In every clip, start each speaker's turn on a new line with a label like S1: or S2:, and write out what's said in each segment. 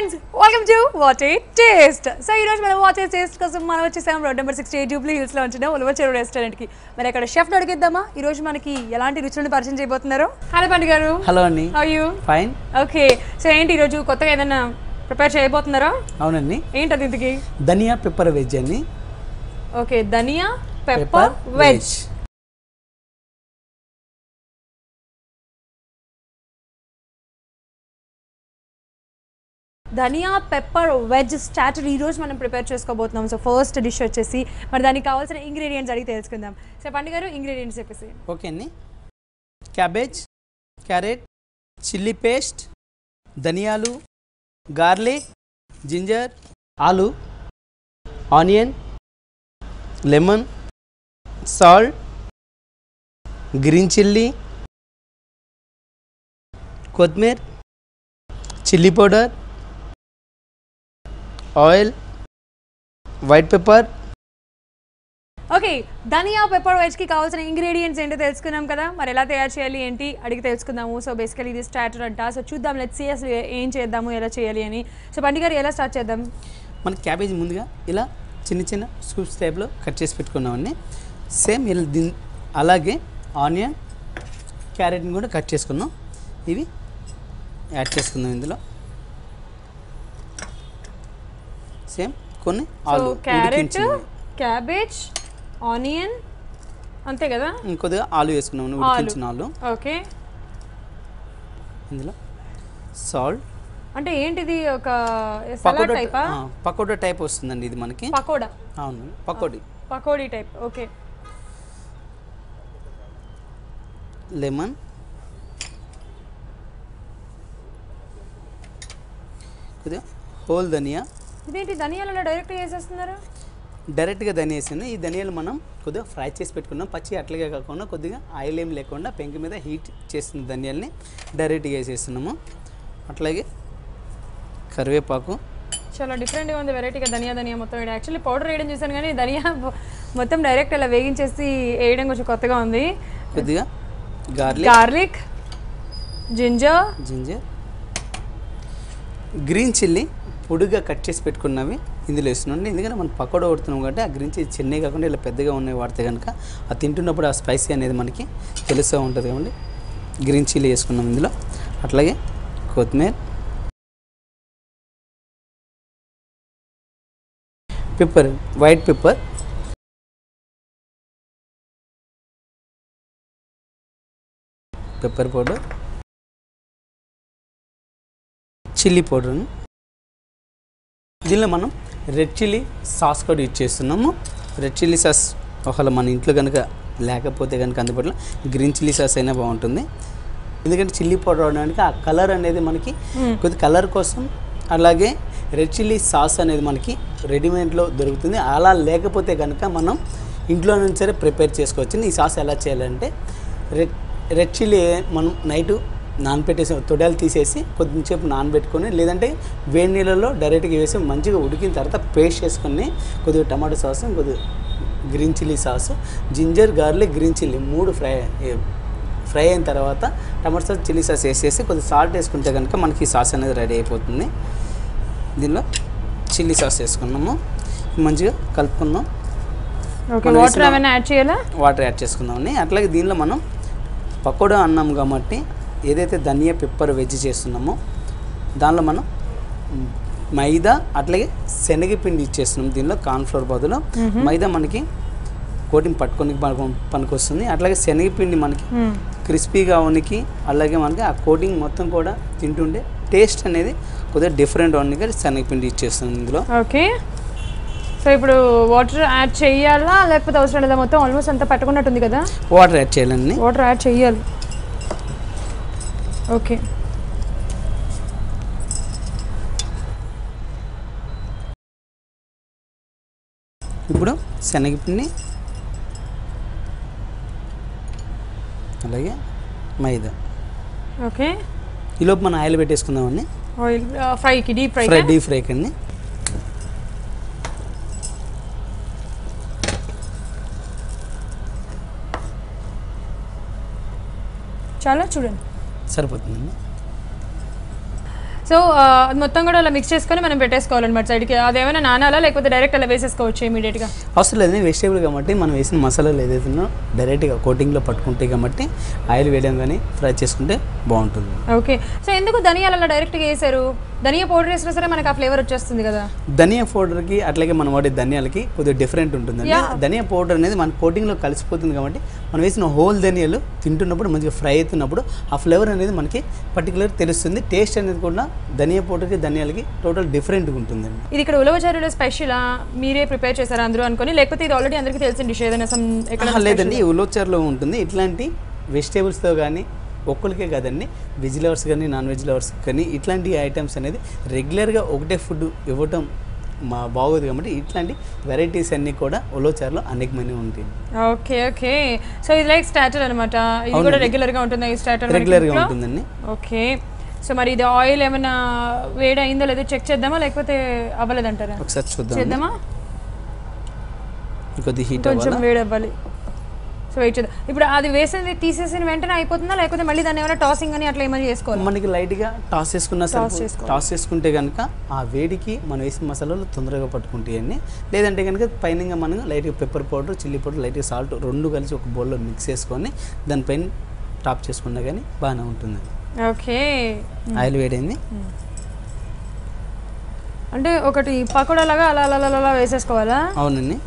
S1: friends, welcome to What a Taste. So ఈ రోజు మనం What a Taste కోసం మనం వచ్చేసాం రోడ్ నెంబర్ 68 జూబ్లీ హిల్స్ లో ఉంటున్న ఉలవచేరు రెస్టారెంట్ కి. మరి అక్కడ షెఫ్ ని అడిగిద్దామా ఈ రోజు మనకి ఎలాంటి రుచులను పరిచయం చేయబోతున్నారు? హలో పండు గారు.
S2: హలో అండి.
S1: How are you?
S2: Fine.
S1: Okay. So ఏంటి ఈ రోజు కొత్తగా ఏదైనా ప్రిపేర్ చేయబోతున్నారా?
S2: అవునండి.
S1: ఏంటది ఇంతకి?
S2: ధనియా పెప్పర్ వెజ్ అండి.
S1: Okay, dhaniya pepper veg. ధనియా పెప్పర్ వెజ్ స్టార్టర్ ఈ రోజు మనం ప్రిపేర్ చేసుకోబోతున్నాం. సో ఫస్ట్ డిష్ వచ్చేసి మరి దానికి కావాల్సిన ఇంగ్రీడియంట్స్ అడిగి తెలుసుకుందాం. సో పండు గారు ఇంగ్రీడియంట్స్ చెప్పేసి.
S2: ఓకే అండి. క్యాబేజ్, క్యారెట్, చిల్లీ పేస్ట్, ధనియాలు, గార్లిక్, జింజర్, ఆలు, onion, lemon, salt, green chilli, కొత్తిమీర, chilli powder, oil, white pepper.
S1: Okay, dhaniya pepper వెజ్కి కావాల్సిన ఇంగ్రీడియంట్స్ ఏంటో తెలుసుకున్నాం కదా. మరి ఎలా తయారు చేయాలి ఏంటి అడిగి తెలుసుకుందాము. సో బేసికలీ ఇది స్టార్టర్ అంట. సో చూద్దాం, లెట్స్ సీ అసలు ఏం చేద్దాము, ఎలా చేయాలి అని. సో పండు గారు ఎలా స్టార్ట్ చేద్దాం?
S2: మన క్యాబేజ్ ముందుగా ఇలా చిన్న చిన్న స్కూప్స్ టైప్లో కట్ చేసి పెట్టుకున్నామండి. సేమ్ ఇలా అలాగే ఆనియన్, క్యారెట్ని కూడా కట్ చేసుకున్నాం. ఇవి యాడ్ చేసుకుందాం ఇందులో. సేమ్ కొన్ని ఆలు,
S1: క్యారెట్, క్యాబేజ్, ఆనియన్, అంతే కదా.
S2: కొద్దిగా ఆలు వేసుకున్నాం, ఉడికించిన ఆలు.
S1: ఓకే,
S2: ఇందులో సాల్ట్.
S1: అంటే ఏంటిది, ఒక సలాడ్ టైపా?
S2: పకోడా టైప్ వస్తుందండి ఇది మనకి.
S1: పకోడా.
S2: అవును, పకోడీ
S1: టైప్. ఓకే.
S2: లెమన్, కొద్దిగా హోల్ ధనియా.
S1: ఇదేంటి ధనియాలలో డైరెక్ట్గా వేసేస్తున్నారు?
S2: డైరెక్ట్గా ధనియా వేసింది. ఈ ధనియాలు మనం కొద్దిగా ఫ్రై చేసి పెట్టుకున్నాం. పచ్చి అట్లాగే కాకుండా కొద్దిగా ఆయిల్ ఏం లేకుండా పెంక మీద హీట్ చేస్తున్న ధనియాల్ని డైరెక్ట్గా వేసేస్తున్నాము. అట్లాగే కరివేపాకు.
S1: చాలా డిఫరెంట్గా ఉంది, వెరైటీగా ధనియా మొత్తం వేయడం. యాక్చువల్లీ పౌడర్ వేయడం చూసాను కానీ ధనియా మొత్తం డైరెక్ట్ అలా వేగించేసి వేయడం కొంచెం కొత్తగా ఉంది.
S2: కొద్దిగా
S1: గార్లిక్, జింజర్,
S2: గ్రీన్ చిల్లీ పొడిగా కట్ చేసి పెట్టుకున్నవి ఇందులో వేస్తున్నాండి. ఎందుకంటే మనం పకోడా కొడుతున్నాం కాబట్టి ఆ గ్రీన్ చిల్లీ చిన్నవి కాకుండా ఇలా పెద్దగా ఉన్నాయి వాడితే కనుక అది తింటున్నప్పుడు ఆ స్పైసీ అనేది మనకి తెలుస్తూ ఉంటుంది కాబట్టి గ్రీన్ చిల్లీ వేసుకున్నాం ఇందులో. అట్లాగే కొత్తిమీర, pepper, white pepper, pepper powder, chilli powder. దీనిలో మనం రెడ్ చిల్లీ సాస్ కూడా యూజ్ చేస్తున్నాము. రెడ్ చిల్లీ సాస్ ఒకవేళ మన ఇంట్లో కనుక లేకపోతే కనుక అందుబాటులో గ్రీన్ చిల్లీ సాస్ అయినా బాగుంటుంది. ఎందుకంటే చిల్లీ పౌడర్ అవడానికి ఆ కలర్ అనేది మనకి కొద్ది కలర్ కోసం. అలాగే రెడ్ చిల్లీ సాస్ అనేది మనకి రెడీమేడ్లో దొరుకుతుంది. అలా లేకపోతే కనుక మనం ఇంట్లో నుంచి సరే ప్రిపేర్ చేసుకోవచ్చు. ఈ సాస్ ఎలా చేయాలంటే రెడ్ చిల్లీ మనం నైటు నానబెట్టేసి తొడాలు తీసేసి కొద్దిసేపు నానబెట్టుకొని లేదంటే వేడి నీళ్ళలో డైరెక్ట్గా వేసి మంచిగా ఉడికిన తర్వాత పేస్ట్ చేసుకొని కొద్దిగా టమాటో సాసు, కొద్దిగా green chilli sauce, ginger, garlic, green chilli 3 fry అయిన తర్వాత టమాటో సాస్, చిల్లీ సాస్ వేసేసి కొద్దిగా సాల్ట్ వేసుకుంటే కనుక మనకి ఈ సాస్ అనేది రెడీ అయిపోతుంది. దీనిలో చిల్లీ సాస్ వేసుకున్నాము, మంచిగా కలుపుకుందాం. వాటర్ యాడ్ చేసుకుందామని. అట్లాగే దీనిలో మనం పకోడా అన్నాం కాబట్టి ఏదైతే ధనియా పెప్పర్ వెజ్ చేస్తున్నామో దానిలో మనం మైదా అట్లాగే శనగపిండి ఇచ్చేస్తున్నాం. దీనిలో కార్న్ఫ్లోర్ బదులు మైదా మనకి కోటింగ్ పట్టుకొని పనికి వస్తుంది. అట్లాగే శనగపిండి మనకి క్రిస్పీగా ఉనికి, అలాగే మనకి ఆ కోటింగ్ మొత్తం కూడా తింటుండే టేస్ట్ అనేది కొద్దిగా డిఫరెంట్ ఉనికి శనగపిండి ఇచ్చేస్తుంది ఇందులో.
S1: ఓకే. సో ఇప్పుడు వాటర్ యాడ్ చేయాలా లేకపోతే అవసరం లేదా? మొత్తం ఆల్మోస్ట్ అంతా పట్టుకున్నట్టుంది కదా.
S2: వాటర్ యాడ్ చేయాలండి.
S1: వాటర్ యాడ్ చేయాలి. ఓకే.
S2: ఇప్పుడు శనగపిండి అలాగే మైదా.
S1: ఓకే.
S2: ఈలోపు మనం ఆయిల్ పెట్టేసుకుందామండి.
S1: ఆయిల్ ఫ్రైకి, డీప్
S2: ఫ్రైకి అండి.
S1: చాలా చూడండి
S2: సరిపోతుందండి.
S1: సో అది మొత్తం కూడా అలా మిక్స్ చేసుకొని మనం పెట్టేసుకోవాలన్నమాట సైడ్కి. అదేమైనా నానాలా లేకపోతే డైరెక్ట్ అలా వేసేసుకోవచ్చు ఇమీడియట్గా?
S2: అవసరం లేదు, వెజిటేబుల్ కాబట్టి మనం వేసిన మసాలాలు ఏదైతుందో డైరెక్ట్గా కోటింగ్లో పట్టుకుంటాయి కాబట్టి ఆయిల్ వేయడం కానీ ఫ్రై చేసుకుంటే బాగుంటుంది.
S1: ఓకే. సో ఎందుకు ధనియాలు అలా డైరెక్ట్గా వేసారు? ధనియా పౌడర్ వేసినా సరే మనకు ఆ ఫ్లేవర్ వచ్చేస్తుంది కదా.
S2: ధనియా పౌడర్కి అట్లాగే మనం వాడే ధనియాలకి కొద్దిగా డిఫరెంట్ ఉంటుందండి. ధనియా పౌడర్ అనేది మన కోటింగ్లో కలిసిపోతుంది కాబట్టి మనం వేసిన హోల్ ధనియాలు తింటున్నప్పుడు మంచిగా ఫ్రై అవుతున్నప్పుడు ఆ ఫ్లేవర్ అనేది మనకి పర్టికులర్ తెలుస్తుంది. టేస్ట్ అనేది కూడా ధనియా పౌడర్కి ధనియాలకి టోటల్ డిఫరెంట్గా ఉంటుందండి.
S1: ఇది ఇక్కడ ఉలవచారులో స్పెషల్ మీరే ప్రిపేర్ చేశారా అందరూ అనుకొని, లేకపోతే ఇది ఆల్రెడీ అందరికీ తెలిసిన డిష్ ఏదైనా
S2: లేదండి, ఉలవచారులో ఉంటుంది. ఇట్లాంటి వెజిటేబుల్స్తో కానీ ఒక్కరికే కాదండి, వెజ్ లవర్స్ కానీ నాన్ వెజ్ లవర్స్ కానీ ఇట్లాంటి ఐటమ్స్ అనేది రెగ్యులర్గా ఒకటే ఫుడ్ ఇవ్వటం బాగోదు కాబట్టి ఇట్లాంటి వెరైటీస్ అన్నీ కూడా ఉలవచారులో అనేకమైనవి ఉంటాయి.
S1: Okay okay. సో ఇది లైక్ స్టార్టర్ అనమాట. ఇది కూడా రెగ్యులర్గా ఉంటుంది ఈ స్టార్టర్?
S2: రెగ్యులర్గా ఉంటుందండి.
S1: ఓకే. సో మరి ఇది ఆయిల్ ఏమైనా వేడి అయిందో లేదో చెక్ చేద్దామా లేకపోతే అవ్వలేదంటారా?
S2: ఒకసారి
S1: చేద్దామా?
S2: కొద్దిగా హీట్
S1: కొంచెం వేడి అవ్వాలి. సో వెయిట్ చేద్దాం. ఇప్పుడు అది వేసింది తీసేసిన వెంటనే అయిపోతుందా లేకపోతే మళ్ళీ దాన్ని ఏమైనా టాసింగ్ అని అట్లా ఏమైనా చేసుకోవాలి?
S2: మనకి లైట్గా టాస్ చేసుకున్నా టాస్ చేసుకుంటే కనుక ఆ వేడికి మనం వేసిన మసాలాలు తొందరగా పట్టుకుంటాయండి. లేదంటే కనుక పైన మనం లైట్గా పెప్పర్ పౌడర్ చిల్లీ పౌడర్ లైట్గా సాల్ట్ రెండు కలిసి ఒక బౌల్లో మిక్స్ చేసుకొని దానిపైన టాప్ చేసుకున్నా కానీ బాగానే ఉంటుంది.
S1: ఓకే.
S2: ఆయిల్ వేడైంది
S1: అంటే ఒకటి పకోడా లాగా అలా అలా అలా వేసేసుకోవాలా?
S2: అవునండి.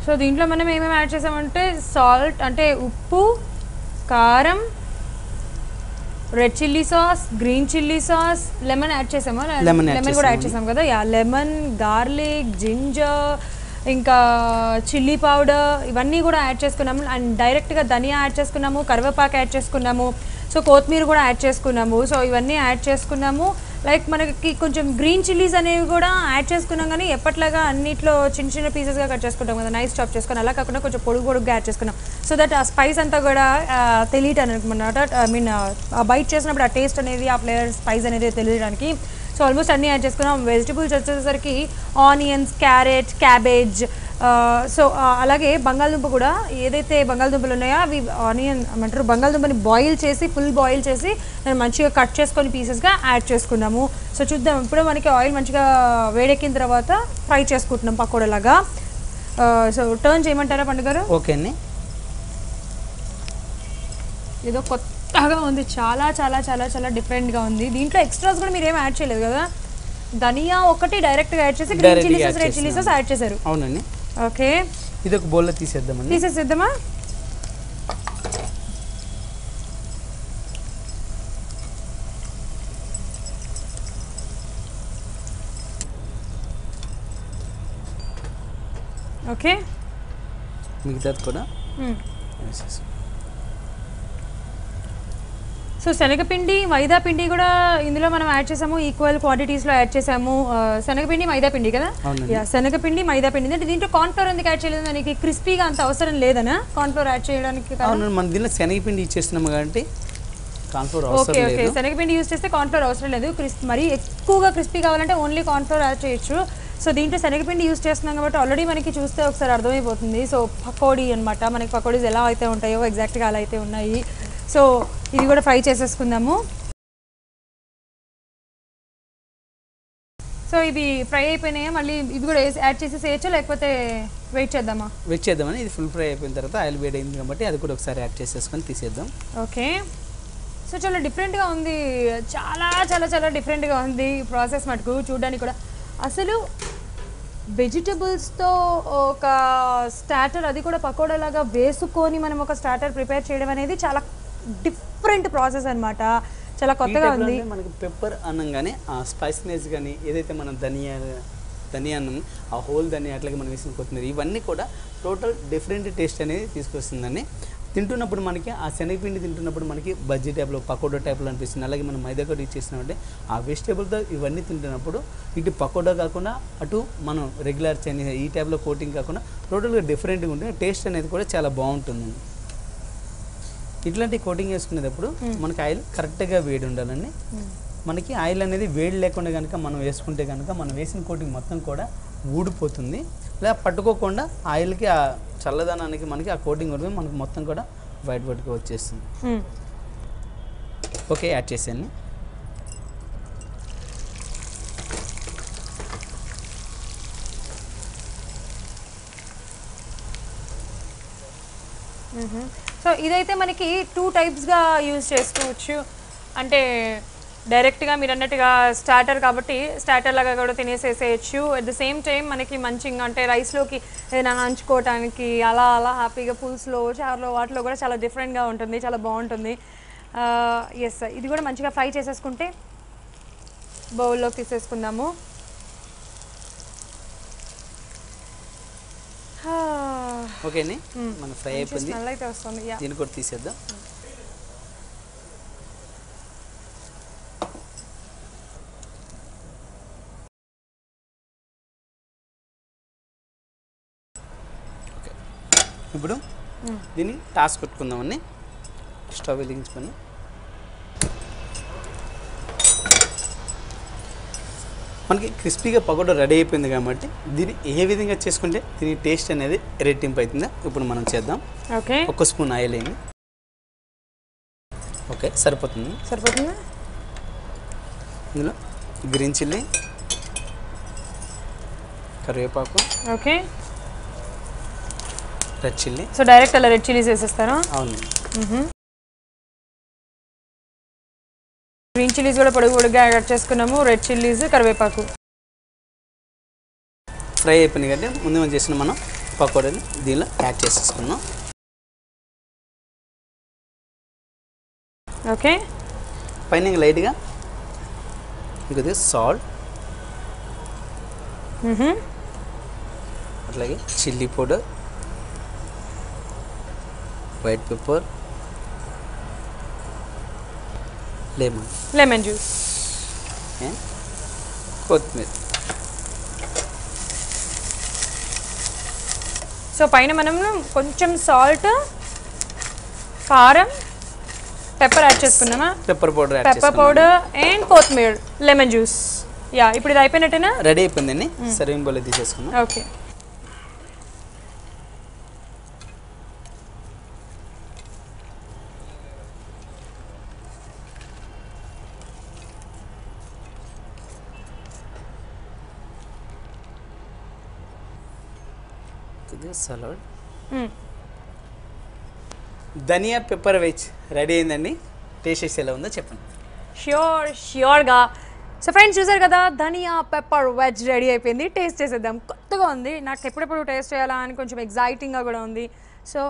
S1: సో దీంట్లో మనం ఏమేమి యాడ్ చేసామంటే సాల్ట్ అంటే ఉప్పు, కారం, red chilli sauce, green chilli sauce, lemon add చేసామా? లెమన్ కూడా యాడ్ చేసాం కదా. లెమన్, గార్లిక్, జింజర్, ఇంకా చిల్లీ పౌడర్ ఇవన్నీ కూడా యాడ్ చేసుకున్నాము. అండ్ డైరెక్ట్గా ధనియా యాడ్ చేసుకున్నాము, కరివేపాకు యాడ్ చేసుకున్నాము, సో కొత్తిమీర కూడా యాడ్ చేసుకున్నాము. సో ఇవన్నీ యాడ్ చేసుకున్నాము. లైక్ మనకి కొంచెం గ్రీన్ చిల్లీస్ అనేవి కూడా యాడ్ చేసుకున్నాం, కానీ ఎప్పట్లాగా అన్నిట్లో చిన్న చిన్న పీసెస్గా కట్ చేసుకుంటాం కదా, నైస్ చాప్ చేసుకుని. అలా కాకుండా కొంచెం పొడుగుగా యాడ్ చేసుకున్నాం. సో దట్ ఆ స్పైస్ అంతా కూడా తెలియటానికి అనమాట. ఐ మీన్ ఆ బైట్ చేసినప్పుడు ఆ టేస్ట్ అనేది ఆ ఫ్లేవర్ స్పైస్ అనేది తెలియడానికి. సో ఆల్మోస్ట్ అన్నీ యాడ్ చేసుకున్నాం. వెజిటబుల్స్ వచ్చేసరికి ఆనియన్స్, క్యారెట్, క్యాబేజ్, సో అలాగే బంగాళదుంప కూడా ఏదైతే బంగాళదుంపలు ఉన్నాయో అవి ఆనియన్ ఏమంటారు బంగాళదుంపని బాయిల్ చేసి ఫుల్ బాయిల్ చేసి నేను మంచిగా కట్ చేసుకొని పీసెస్గా యాడ్ చేసుకున్నాము. సో చూద్దాం ఇప్పుడు మనకి ఆయిల్ మంచిగా వేడెక్కిన తర్వాత ఫ్రై చేసుకుంటున్నాం పకోడలాగా. సో టర్న్ చేయమంటారా పండుగ గారు?
S2: ఓకే అండి.
S1: ఏదో కొత్తగా ఉంది, చాలా చాలా చాలా చాలా డిఫరెంట్గా ఉంది. దీంట్లో ఎక్స్ట్రాస్ కూడా మీరు ఏం యాడ్ చేయలేదు కదా? ధనియా ఒకటి డైరెక్ట్గా యాడ్ చేసి green chilli sauce, red chilli sauce add చేశారు.
S2: అవునండి.
S1: ఓకే.
S2: ఇది ఒక బౌల్లో తీసేద్దామండి.
S1: తీసేద్దామా? ఓకే.
S2: మిగతాది కూడా
S1: సో శనగపిండి, మైదా పిండి కూడా ఇందులో మనం యాడ్ చేసాము, ఈక్వల్ క్వాంటిటీస్లో యాడ్ చేసాము. శనగపిండి, మైదా పిండి కదా? శనగపిండి, మైదా పిండి. అంటే దీంట్లో కార్న్ఫ్లోర్ ఎందుకు యాడ్ చేయలేదు? దానికి క్రిస్పీగా అంత అవసరం లేదనా కార్న్ఫ్లోర్ యాడ్ చేయడానికి?
S2: మన దీనిలో శనగపిండి ఇచ్చేస్తున్నాము కాబట్టి కార్న్ఫ్లోర్
S1: అవసరం లేదు. Okay okay. శనగపిండి యూస్ చేస్తే కార్న్ఫ్లోర్ అవసరం లేదు. మరీ ఎక్కువగా క్రిస్పీ కావాలంటే ఓన్లీ కార్న్ఫ్లోర్ యాడ్ చేయొచ్చు. సో దీంట్లో శనగపిండి యూస్ చేస్తున్నాం కాబట్టి ఆల్రెడీ మనకి చూస్తే ఒకసారి అర్థమైపోతుంది. సో పకోడీ అనమాట. మనకి పకోడీస్ ఎలా అయితే ఉంటాయో ఎగ్జాక్ట్గా అలా అయితే ఉన్నాయి. సో ఇది కూడా ఫ్రై చేసేసుకుందాము. సో ఇవి ఫ్రై అయిపోయినాయా? మళ్ళీ ఇవి కూడా యాడ్ చేసేసేయచ్చా లేకపోతే వెయిట్ చేద్దామా?
S2: వెయిట్ చేద్దామని. ఇది ఫుల్ ఫ్రై అయిపోయిన తర్వాత ఆయిల్ వేడి అయింది కాబట్టి అది కూడా ఒకసారి యాడ్ చేసేసుకొని తీసేద్దాం.
S1: ఓకే. సో చాలా డిఫరెంట్గా ఉంది, చాలా చాలా చాలా డిఫరెంట్గా ఉంది ప్రాసెస్ మటుకు చూడడానికి కూడా. అసలు వెజిటబుల్స్తో ఒక స్టార్టర్, అది కూడా పకోడా లాగా వేసుకొని మనం ఒక స్టార్టర్ ప్రిపేర్ చేయడం అనేది చాలా డిఫరెంట్ ప్రాసెస్ అనమాట. చాలా కొత్తగా ఉంది.
S2: మనకి పెప్పర్ అనగానే ఆ స్పైసీనెస్ కానీ ఏదైతే మనం ధనియా ఆ హోల్ ధనియా అట్లాగే మనం వేసిన కొత్తిమీర ఇవన్నీ కూడా టోటల్ డిఫరెంట్ టేస్ట్ అనేది తీసుకొస్తుందని. తింటున్నప్పుడు మనకి ఆ శనగపిండి తింటున్నప్పుడు మనకి బజ్జీ టైప్లో పకోడా టైప్లో అనిపిస్తుంది. అలాగే మనం మైదా కూడా ఇచ్చేసినామంటే ఆ వెజిటేబుల్తో ఇవన్నీ తింటున్నప్పుడు ఇటు పకోడా కాకుండా అటు మనం రెగ్యులర్ చైనీస్ ఈ టైప్లో కోటింగ్ కాకుండా టోటల్గా డిఫరెంట్గా ఉంటుంది. టేస్ట్ అనేది కూడా చాలా బాగుంటుంది. ఇట్లాంటి కోటింగ్ వేసుకునేటప్పుడు మనకి ఆయిల్ కరెక్ట్గా వేడి ఉండాలండి. మనకి ఆయిల్ అనేది వేడి లేకుండా కనుక మనం వేసుకుంటే కనుక మనం వేసిన కోటింగ్ మొత్తం కూడా ఊడిపోతుంది. లేదా పట్టుకోకుండా ఆయిల్కి ఆ చల్లదనానికి మనకి ఆ కోటింగ్ ఉంటుంది, మనకి మొత్తం కూడా బయటపట్టుకు వచ్చేస్తుంది. ఓకే, యాడ్ చేసాను.
S1: సో ఇదైతే మనకి 2 టైప్స్గా యూజ్ చేసుకోవచ్చు. అంటే డైరెక్ట్గా మీరు అన్నట్టుగా స్టార్టర్ కాబట్టి స్టార్టర్ లాగా కూడా తినేసేసేయచ్చు. అట్ ద సేమ్ టైం మనకి మంచిగా అంటే రైస్లోకి ఏదైనా నంచుకోవటానికి అలా అలా హ్యాపీగా పులుసులో చారులో వాటిలో కూడా చాలా డిఫరెంట్గా ఉంటుంది, చాలా బాగుంటుంది. ఎస్, ఇది కూడా మంచిగా ఫ్రై చేసేసుకుంటే బౌల్లోకి తీసేసుకుందాము.
S2: ఓకేనే, మన ఫ్రై అయిపోయింది.
S1: స్మెల్ అయితే వస్తుంది.
S2: దీన్ని కూడా తీసేద్దాం. ఓకే, ఇప్పుడు దీన్ని టాస్ పెట్టుకుందామని స్టవ్ వెలిగించుకొని మనకి క్రిస్పీగా పకోడా రెడీ అయిపోయింది కాబట్టి దీన్ని ఏ విధంగా చేసుకుంటే దీని టేస్ట్ అనేది రెట్టింపు అవుతుందో ఇప్పుడు మనం చేద్దాం.
S1: ఓకే,
S2: 1 స్పూన్ ఆయిల్ అయింది. ఓకే, సరిపోతుంది. ఇందులో గ్రీన్ చిల్లీ, కరివేపాకు,
S1: okay,
S2: red chilli.
S1: So direct అలా రెడ్ చిల్లీస్ వేసేస్తారా?
S2: అవును.
S1: గ్రీన్ చిల్లీస్ కూడా పొడుగు పొడుగుగా యాడ్ చేసుకున్నాము. రెడ్ చిల్లీస్, కరివేపాకు
S2: ఫ్రై అయిపోయినాయి కాబట్టి ముందు మనం చేసిన మనం పకోడాని దీనిలో యాడ్ చేసేసుకున్నాం.
S1: ఓకే,
S2: పైన లైట్గా ఇంకొద్దిగా సాల్ట్, అట్లాగే chilli powder, white pepper,
S1: lemon juice,
S2: కొత్తిమీర.
S1: సో పైన మనం కొంచెం సాల్ట్, కారం, పెప్పర్ యాడ్ చేసుకున్నామా?
S2: పెప్పర్ పౌడర్
S1: అండ్ కొత్తిమీర, లెమన్ జ్యూస్. ఇప్పుడు ఇది అయిపోయినట్టేనా?
S2: రెడీ అయిపోయిందండి. సర్వింగ్ బౌల్ తీసేసుకున్నాం.
S1: Okay,
S2: salad, dhaniya pepper veg ready అయిందండి. టేస్ట్ ఎలా ఉందో చెప్పండి.
S1: ష్యూర్గా. సో ఫ్రెండ్స్ చూసారు కదా, ధనియా పెప్పర్ వెజ్ రెడీ అయిపోయింది. టేస్ట్ చేసేద్దాం. కొత్తగా ఉంది, నాకు ఎప్పుడెప్పుడు టేస్ట్ చేయాలా అని కొంచెం ఎగ్జైటింగ్గా కూడా ఉంది. So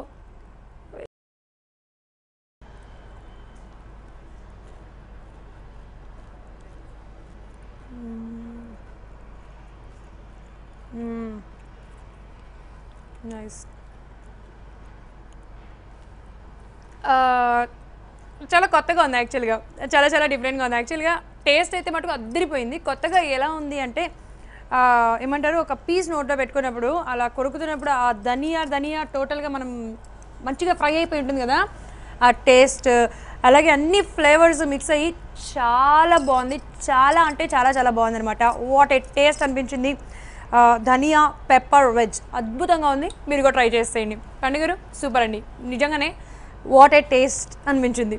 S1: nice. చాలా కొత్తగా ఉంది యాక్చువల్గా, చాలా చాలా డిఫరెంట్గా ఉంది యాక్చువల్గా. టేస్ట్ అయితే మటుకు అద్దరిపోయింది. కొత్తగా ఎలా ఉంది అంటే ఏమంటారు, ఒక పీస్ నోట్లో పెట్టుకున్నప్పుడు అలా కొరుకుతున్నప్పుడు ఆ ధనియా టోటల్గా మనం మంచిగా ఫ్రై అయిపోయి ఉంటుంది కదా, ఆ టేస్ట్ అలాగే అన్ని ఫ్లేవర్స్ మిక్స్ అయ్యి చాలా బాగుంది. చాలా అంటే చాలా చాలా బాగుంది అనమాట. వాట్ ఏ టేస్ట్ అనిపించింది. ధనియా పెప్పర్ వెజ్ అద్భుతంగా ఉంది. మీరు కూడా ట్రై చేసేయండి. పండుగరు సూపర్ అండి, నిజంగానే వాట్ ఏ టేస్ట్ అనిపించింది.